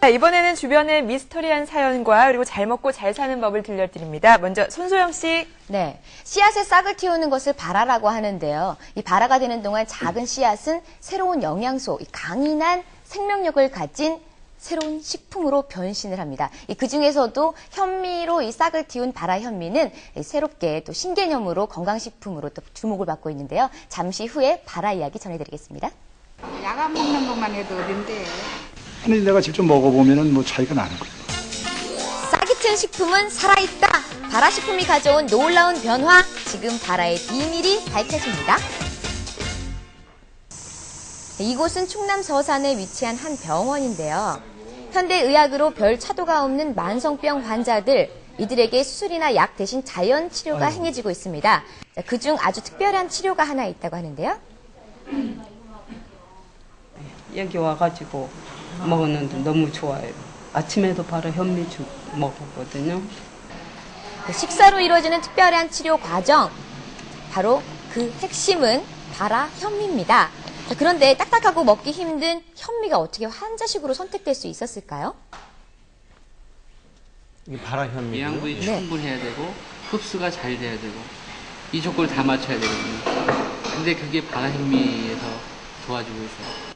이번에는 주변의 미스터리한 사연과 그리고 잘 먹고 잘 사는 법을 들려드립니다. 먼저 손소영 씨. 네, 씨앗의 싹을 틔우는 것을 발화라고 하는데요. 이 발화가 되는 동안 작은 씨앗은 새로운 영양소, 강인한 생명력을 가진 새로운 식품으로 변신을 합니다. 그 중에서도 현미로 이 싹을 틔운 발화 현미는 새롭게 또 신개념으로 건강식품으로 또 주목을 받고 있는데요. 잠시 후에 발화 이야기 전해드리겠습니다. 야간 먹는 것만 해도 어딘데. 근데 내가 직접 먹어보면은 뭐 차이가 나는 거예요. 싹이 튼 식품은 살아있다. 발화식품이 가져온 놀라운 변화. 지금 발화의 비밀이 밝혀집니다. 이곳은 충남 서산에 위치한 한 병원인데요. 현대의학으로 별 차도가 없는 만성병 환자들, 이들에게 수술이나 약 대신 자연 치료가 행해지고 있습니다. 그중 아주 특별한 치료가 하나 있다고 하는데요. 여기 와가지고 먹었는데 너무 좋아요. 아침에도 바로 현미죽 먹었거든요. 식사로 이루어지는 특별한 치료 과정, 바로 그 핵심은 발화 현미입니다. 그런데 딱딱하고 먹기 힘든 현미가 어떻게 환자식으로 선택될 수 있었을까요? 이 발화 현미. 영양분이 충분해야 되고 흡수가 잘 돼야 되고 이 조건을 다 맞춰야 되거든요. 근데 그게 발화 현미에서 도와주고 있어요.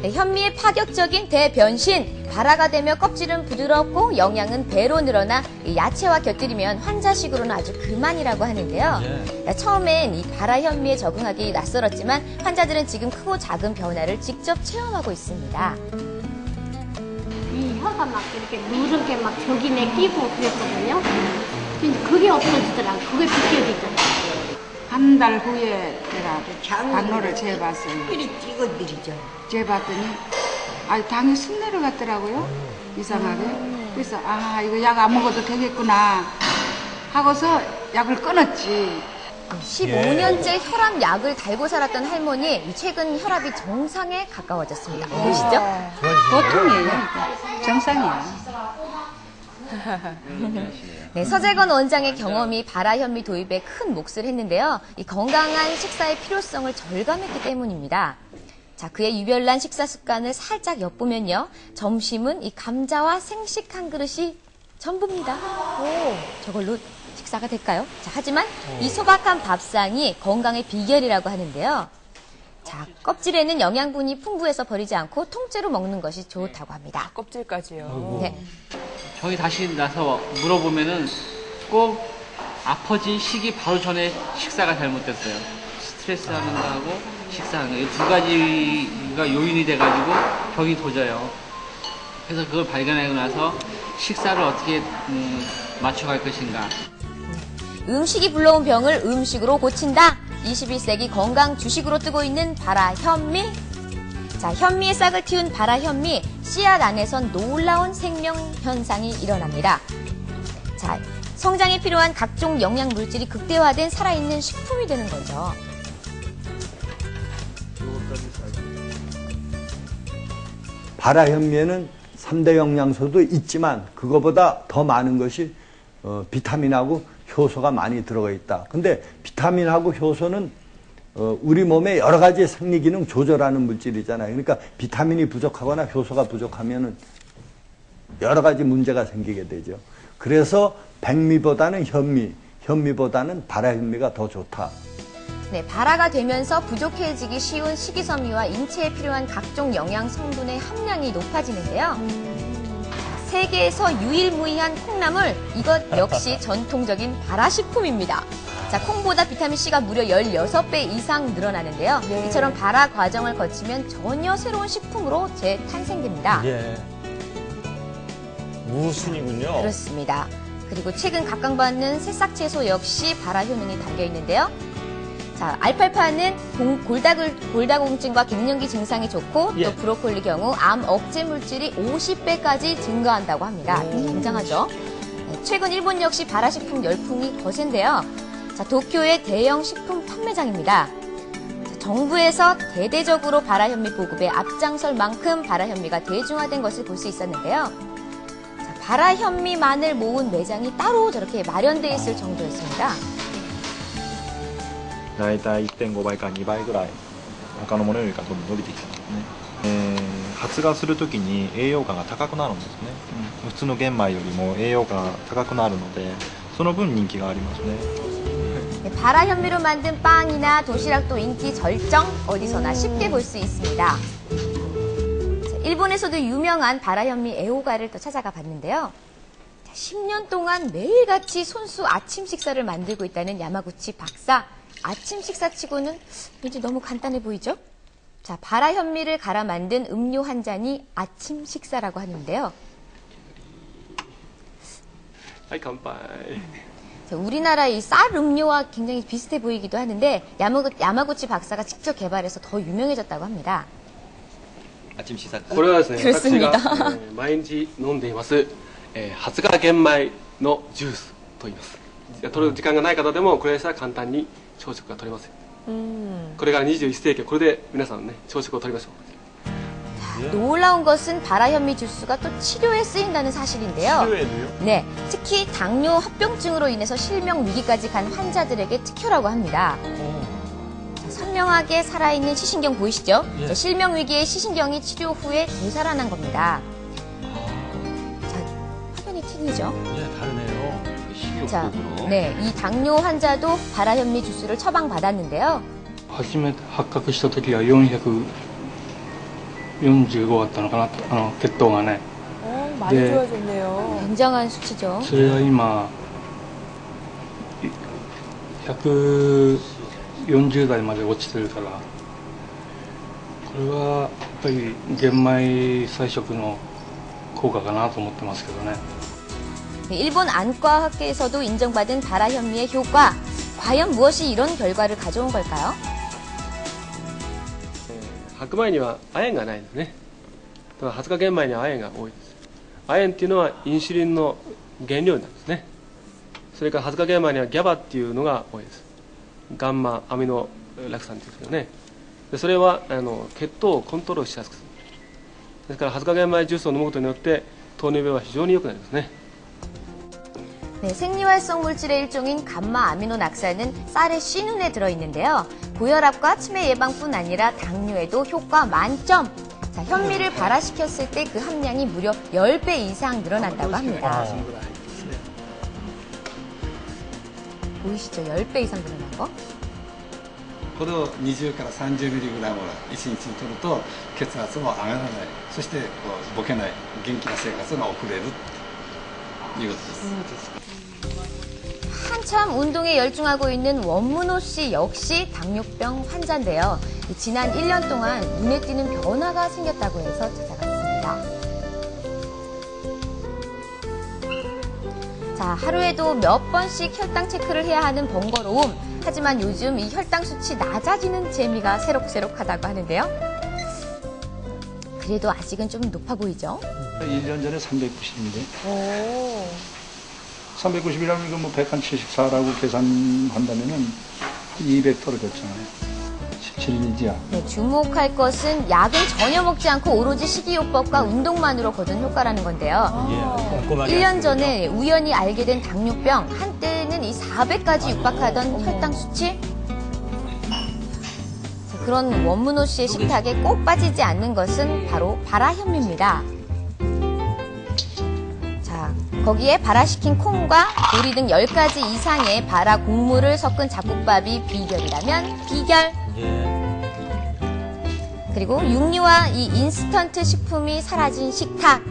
현미의 파격적인 대변신, 발화가 되며 껍질은 부드럽고 영양은 배로 늘어나 야채와 곁들이면 환자식으로는 아주 그만이라고 하는데요. 처음엔 이 발화 현미에 적응하기 낯설었지만 환자들은 지금 크고 작은 변화를 직접 체험하고 있습니다. 이 혀가 막 이렇게 누렇게 막 벽이네 끼고 그랬거든요. 근데 그게 없어지더라고요. 그게 비껴지더라고요. 한 달 후에 내가 당뇨를 재봤어요. 찍어드리죠. 재봤더니 당이 쑥 내려갔더라고요. 이상하게. 그래서 이거 약 안 먹어도 되겠구나 하고서 약을 끊었지. 15년째 혈압 약을 달고 살았던 할머니, 최근 혈압이 정상에 가까워졌습니다. 보시죠? 보통이에요. 정상이에요. 네, 서재건 원장의 경험이 발화 현미 도입에 큰 몫을 했는데요. 이 건강한 식사의 필요성을 절감했기 때문입니다. 자, 그의 유별난 식사 습관을 살짝 엿보면요. 점심은 이 감자와 생식 한 그릇이 전부입니다. 저걸로 식사가 될까요? 자, 하지만 이 소박한 밥상이 건강의 비결이라고 하는데요. 자, 껍질에는 영양분이 풍부해서 버리지 않고 통째로 먹는 것이 좋다고 합니다. 껍질까지요. 네. 저희 다시 나서 물어보면은 꼭 아파진 시기 바로 전에 식사가 잘못됐어요. 스트레스 하는 거하고 식사하는 거. 이 두 가지가 요인이 돼가지고 병이 도져요. 그래서 그걸 발견하고 나서 식사를 어떻게 맞춰갈 것인가. 음식이 불러온 병을 음식으로 고친다. 21세기 건강 주식으로 뜨고 있는 발화 현미. 자, 현미의 싹을 틔운 발화 현미, 씨앗 안에선 놀라운 생명 현상이 일어납니다. 자, 성장에 필요한 각종 영양 물질이 극대화된 살아있는 식품이 되는 거죠. 발화 현미에는 3대 영양소도 있지만 그거보다 더 많은 것이 비타민하고 효소가 많이 들어가 있다. 근데 비타민하고 효소는 우리 몸의 여러 가지 생리기능 조절하는 물질이잖아요. 그러니까 비타민이 부족하거나 효소가 부족하면은 여러 가지 문제가 생기게 되죠. 그래서 백미보다는 현미보다는 발화 현미가 더 좋다. 네, 발화가 되면서 부족해지기 쉬운 식이섬유와 인체에 필요한 각종 영양 성분의 함량이 높아지는데요. 세계에서 유일무이한 콩나물, 이것 역시 전통적인 발화식품입니다. 자, 콩보다 비타민C가 무려 16배 이상 늘어나는데요. 이처럼 발화 과정을 거치면 전혀 새로운 식품으로 재탄생됩니다. 무순이군요. 그렇습니다. 그리고 최근 각광받는 새싹 채소 역시 발화 효능이 담겨 있는데요. 자, 알팔파는 골다공증과 갱년기 증상이 좋고 또 브로콜리 경우 암 억제 물질이 50배까지 증가한다고 합니다. 굉장하죠? 네, 최근 일본 역시 발화식품 열풍이 거센데요. 자, 도쿄의 대형 식품 판매장입니다. 자, 정부에서 대대적으로 발화 현미 보급에 앞장설 만큼 발화 현미가 대중화된 것을 볼 수 있었는데요. 자, 발화 현미만을 모은 매장이 따로 저렇게 마련되어 있을 정도였습니다. だいたい 1.5 倍から2倍ぐらい他のものよりかどんどん伸びてきたんですね。発芽するときに栄養価が高くなるんですね、普通の玄米よりも栄養価が高くなるのでその分人気がありますね。 네, 바라 현미로 만든 빵이나 도시락도 인기 절정, 어디서나 쉽게 볼 수 있습니다. 자, 일본에서도 유명한 바라 현미 애호가를 또 찾아가 봤는데요. 자, 10년 동안 매일같이 손수 아침 식사를 만들고 있다는 야마구치 박사. 아침 식사치고는 왠지 너무 간단해 보이죠? 자, 바라 현미를 갈아 만든 음료 한 잔이 아침 식사라고 하는데요. はい乾杯 자, 우리나라의 이 쌀 음료와 굉장히 비슷해 보이기도 하는데 야마구치 박사가 직접 개발해서 더 유명해졌다고 합니다. これはですね、 그렇습니다. 私が、毎日飲んでいます、発芽玄米のジュースと言います。取る時間がない方でもこれさえ簡単に朝食が取れます。これから21世紀、これで皆さんね朝食を取りましょう。 놀라운 것은 바라 현미 주스가 또 치료에 쓰인다는 사실인데요. 치료에도요? 네, 특히 당뇨 합병증으로 인해서 실명 위기까지 간 환자들에게 특효라고 합니다. 자, 선명하게 살아있는 시신경 보이시죠? 예. 자, 실명 위기의 시신경이 치료 후에 되살아난 겁니다. 자, 화면이 튀기죠? 예, 다르네요. 자, 네, 이 당뇨 환자도 바라 현미 주스를 처방받았는데요. 初めて発覚した時は445あったのかなと、血糖がね。 많이 네. 좋아졌네요. 굉장한 수치죠. それが今140代まで落ちてるから、これはやっぱり玄米菜食の効果かなと思ってますけどね。 네, 일본 안과학계에서도 인정받은 바라 현미의 효과. 과연 무엇이 이런 결과를 가져온 걸까요? 白米には亜鉛がないですね。だから発芽玄米には亜鉛が多いです。亜鉛っていうのはインシュリンの原料なんですね。それから発芽玄米にはギャバっていうのが多いです。ガンマアミノラク酸っていうんですけどね。でそれは血糖をコントロールしやすくする。ですから発芽玄米ジュースを飲むことによって糖尿病は非常に良くなりますね。 네, 생리활성 물질의 일종인 감마 아미노 낙산은 쌀의 씨눈에 들어있는데요. 고혈압과 치매 예방뿐 아니라 당뇨에도 효과 만점. 자, 현미를 발화시켰을 때 그 함량이 무려 10배 이상 늘어난다고 합니다. 보이시죠? 10배 이상 늘어난 거? これを20から30ミリグラム1日に取ると血圧も上がらない、そしてボケない元気な生活が送れるということです。 한참 운동에 열중하고 있는 원문호 씨 역시 당뇨병 환자인데요. 지난 1년 동안 눈에 띄는 변화가 생겼다고 해서 찾아갔습니다. 자, 하루에도 몇 번씩 혈당 체크를 해야 하는 번거로움. 하지만 요즘 이 혈당 수치 낮아지는 재미가 새록새록하다고 하는데요. 그래도 아직은 좀 높아 보이죠? 1년 전에 390인데. 오. 390이라면 이거 뭐 174라고 계산한다면은 200 떨어졌잖아요. 17일이지야. 네, 주목할 것은 약은 전혀 먹지 않고 오로지 식이요법과 운동만으로 거둔 효과라는 건데요. 예, 꼼꼼하게 1년 전에 우연히 알게 된 당뇨병, 한때는 이 400까지 육박하던 혈당 수치. 자, 그런 원문호 씨의 식탁에 꼭 빠지지 않는 것은 바로 바라 현미입니다. 자, 거기에 발화시킨 콩과 보리 등 10가지 이상의 바라 곡물을 섞은 잡곡밥이 비결이라면 비결. 그리고 육류와 이 인스턴트 식품이 사라진 식탁.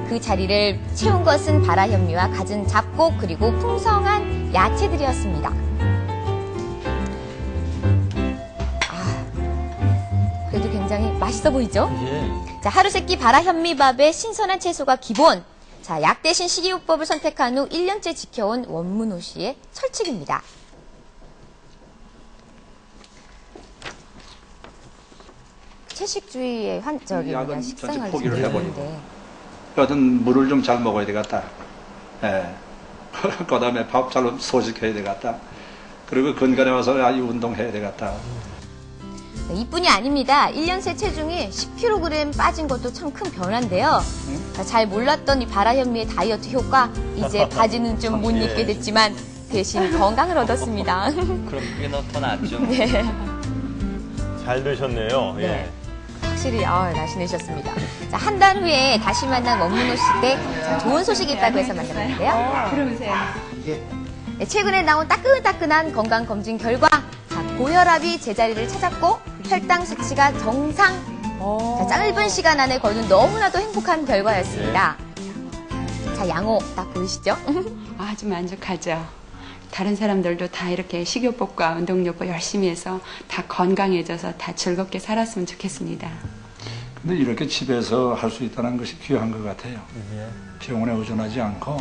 그 자리를 채운 것은 바라 현미와 갖은 잡곡 그리고 풍성한 야채들이었습니다. 그래도 굉장히 맛있어 보이죠? 자, 하루 세끼 바라 현미밥에 신선한 채소가 기본. 자, 약 대신 식이요법을 선택한 후 1년째 지켜온 원문호 씨의 철칙입니다. 채식주의의 환적입니다. 식생활을 포기를 해버리고. 하는데. 여하튼 물을 좀 잘 먹어야 되겠다. 예. 그 다음에 밥 잘 소식해야 되겠다. 그리고 건강에 와서 아주 운동해야 되겠다. 네, 이뿐이 아닙니다. 1년 새 체중이 10kg 빠진 것도 참 큰 변화인데요. 잘 몰랐던 이 바라 현미의 다이어트 효과, 이제 바지는 좀 못 입게 됐지만 대신 건강을 얻었습니다. 그럼 그게 더 낫죠. 네. 잘 되셨네요. 네. 예. 확실히 날씬해지셨습니다. 자, 한 달 후에 다시 만난 원문호 씨께 좋은 소식이 있다고 해서 만나봤는데요. 그러면서요. 네, 최근에 나온 따끈따끈한 건강검진 결과 자, 고혈압이 제자리를 찾았고 혈당 수치가 정상. 자, 짧은 시간 안에 거둔 너무나도 행복한 결과였습니다. 자, 양호 딱 보이시죠? 아주 만족하죠. 다른 사람들도 다 이렇게 식이요법과 운동요법 열심히 해서 다 건강해져서 다 즐겁게 살았으면 좋겠습니다. 근데 이렇게 집에서 할 수 있다는 것이 귀한 것 같아요. 병원에 의존하지 않고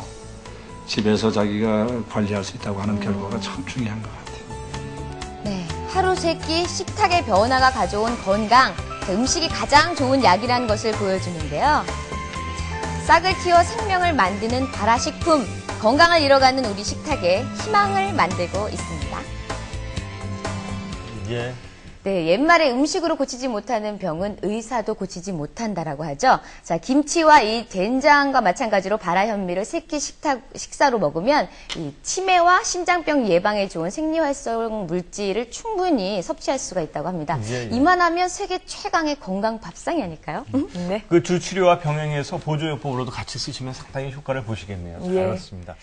집에서 자기가 관리할 수 있다고 하는 결과가 참 중요한 것 같아요. 네, 하루 세 끼 식탁의 변화가 가져온 건강, 음식이 가장 좋은 약이라는 것을 보여주는데요. 싹을 틔워 생명을 만드는 발화식품, 건강을 잃어가는 우리 식탁에 희망을 만들고 있습니다. 예. 네, 옛말에 음식으로 고치지 못하는 병은 의사도 고치지 못한다라고 하죠. 자, 김치와 이 된장과 마찬가지로 발화현미를 세끼 식사로 먹으면 이 치매와 심장병 예방에 좋은 생리활성 물질을 충분히 섭취할 수가 있다고 합니다. 예. 이만하면 세계 최강의 건강 밥상이 아닐까요? 그 주치료와 병행해서 보조요법으로도 같이 쓰시면 상당히 효과를 보시겠네요. 잘 예. 알았습니다.